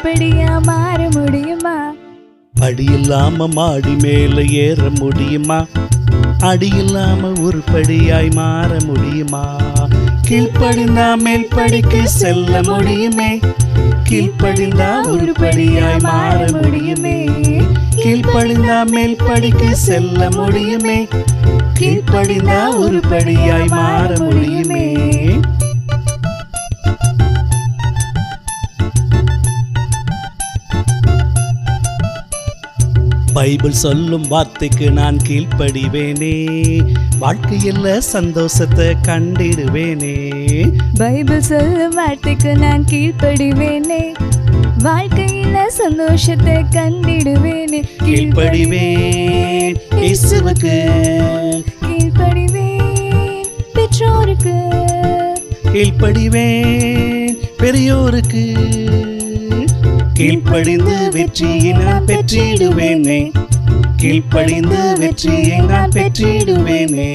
உருப்படியா மாற முடியுமா? அடி இல்லாம மாடி மேல ஏற முடியுமா? அடி இல்லாம உருப்படியாய் மாற முடியுமா? கீழ்ப்படிந்தா மேல் படிக்கு செல்ல முடியுமே. கீழ்ப்படிந்தா உருப்படியாய் மாற முடியுமே. கீழ்ப்படிந்தா மேல் படிக்கு செல்ல முடியுமே. கீழ்ப்படிந்தா உருப்படியாய் மாற முடியுமே. பைபிள் சொல்லும் வார்த்தைக்கு நான் கீழ்ப்படிவேனே. வாழ்க்கையில் சந்தோஷத்தை கண்டிடுவேனே. பைபிள் சொல்லும் வார்த்தைக்கு நான் கீழ்ப்படிவேனே. வாழ்க்கையில சந்தோஷத்தை கண்டிடுவேனே. கீழ்ப்படிவேன் இயேசுவுக்கு. கீழ்ப்படிவேன் பெற்றோருக்கு. கீழ்ப்படிவேன் பெரியோருக்கு. கீழ்ப்படிந்து வெற்றியை நான் பெற்றிடுவேனே. கீழ்ப்படிந்து வெற்றியை நான் பெற்றிடுவேனே.